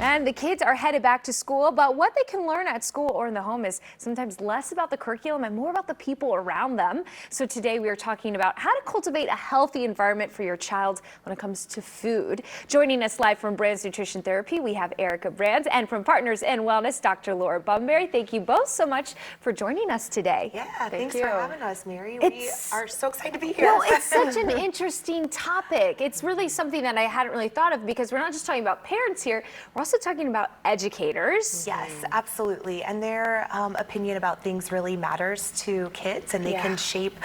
And the kids are headed back to school, but what they can learn at school or in the home is sometimes less about the curriculum and more about the people around them. So today we are talking about how to cultivate a healthy environment for your child when it comes to food. Joining us live from Brands Nutrition Therapy, we have Erica Brands, and from Partners in Wellness, Dr. Laura Bunbury. Thank you both so much for joining us today. Yeah, thanks for having us, Mary. We are so excited to be here. Well, it's such an interesting topic. It's really something that I hadn't really thought of because we're not just talking about parents here, we're also talking about educators. Yes, absolutely. And their opinion about things really matters to kids, and they can shape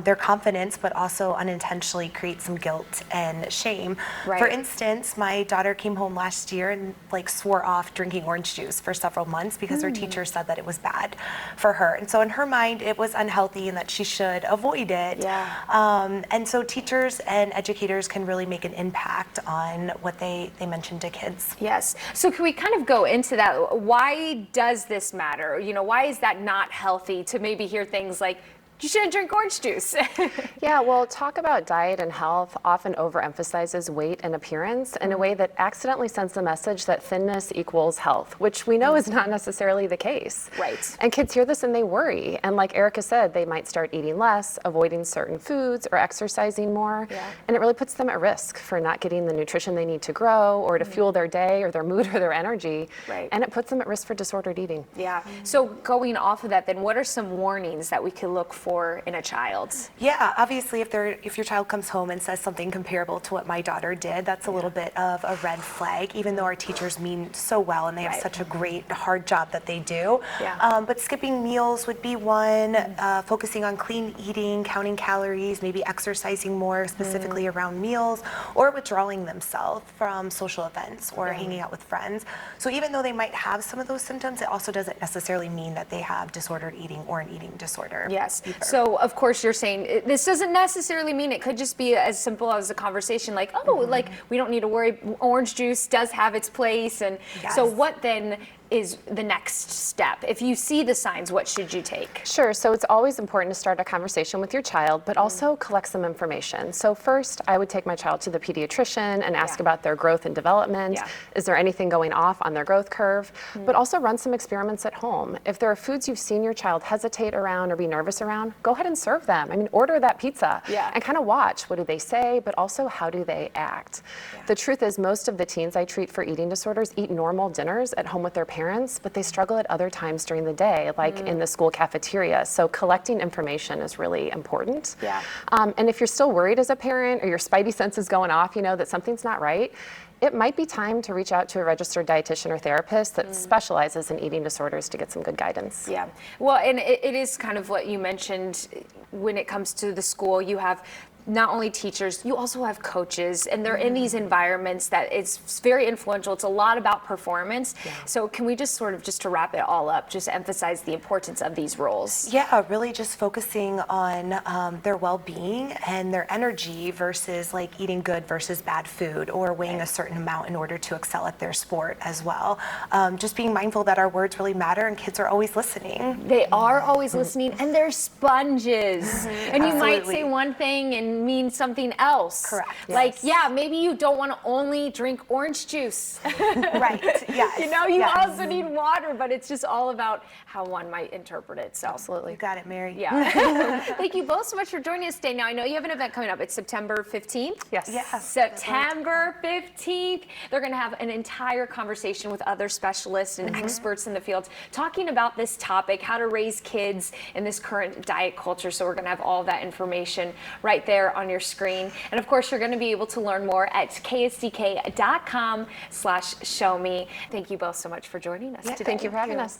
their confidence, but also unintentionally create some guilt and shame. Right. For instance, my daughter came home last year and swore off drinking orange juice for several months because her teacher said that it was bad for her. And so in her mind, it was unhealthy and that she should avoid it. Yeah. And so teachers and educators can really make an impact on what they mention to kids. Yes. So can we kind of go into that? Why does this matter? You know, why is that not healthy to maybe hear things like, you shouldn't drink orange juice? Yeah, well, talk about diet and health often overemphasizes weight and appearance in a way that accidentally sends the message that thinness equals health, which we know is not necessarily the case. Right. And kids hear this and they worry. And like Erica said, they might start eating less, avoiding certain foods, or exercising more. Yeah. And it really puts them at risk for not getting the nutrition they need to grow or to fuel their day or their mood or their energy. Right. And it puts them at risk for disordered eating. Yeah. So going off of that, then what are some warnings that we could look for in a child? Yeah, obviously if your child comes home and says something comparable to what my daughter did, that's a little bit of a red flag, even though our teachers mean so well and they have such a great hard job that they do. Yeah. But skipping meals would be one, focusing on clean eating, counting calories, maybe exercising more specifically around meals, or withdrawing themselves from social events or hanging out with friends. So even though they might have some of those symptoms, it also doesn't necessarily mean that they have disordered eating or an eating disorder. Yes. either. So of course you're saying this doesn't necessarily mean it could just be as simple as a conversation like, oh, like we don't need to worry. Orange juice does have its place. And so what then is the next step? If you see the signs, what should you take? Sure, so it's always important to start a conversation with your child, but also collect some information. So first, I would take my child to the pediatrician and ask about their growth and development. Yeah. Is there anything going off on their growth curve? But also run some experiments at home. If there are foods you've seen your child hesitate around or be nervous around, go ahead and serve them. I mean, order that pizza and kind of watch. What do they say, but also how do they act? The truth is most of the teens I treat for eating disorders eat normal dinners at home with their parents, but they struggle at other times during the day, like in the school cafeteria. So collecting information is really important. Yeah. And if you're still worried as a parent or your spidey sense is going off, you know that something's not right, it might be time to reach out to a registered dietitian or therapist that specializes in eating disorders to get some good guidance. Yeah. Well, and it is kind of what you mentioned when it comes to the school. You have not only teachers, you also have coaches, and they're in these environments that it's very influential. It's a lot about performance. So can we just sort of, just to wrap it all up, just emphasize the importance of these roles? Yeah, really just focusing on their well-being and their energy versus like eating good versus bad food or weighing a certain amount in order to excel at their sport as well. Just being mindful that our words really matter and kids are always listening. They are always listening, and they're sponges. And you might say one thing and mean something else. Correct. Like, maybe you don't want to only drink orange juice. Right, yes. You know, you also need water, but it's just all about how one might interpret it. So Absolutely. You got it, Mary. yeah. Thank you both so much for joining us today. Now, I know you have an event coming up. It's September 15th. Yes. Yeah. September 15th. They're going to have an entire conversation with other specialists and experts in the field talking about this topic, how to raise kids in this current diet culture. So we're going to have all that information right there on your screen. And of course, you're going to be able to learn more at ksdk.com/showme. Thank you both so much for joining us today. Thank you for having us.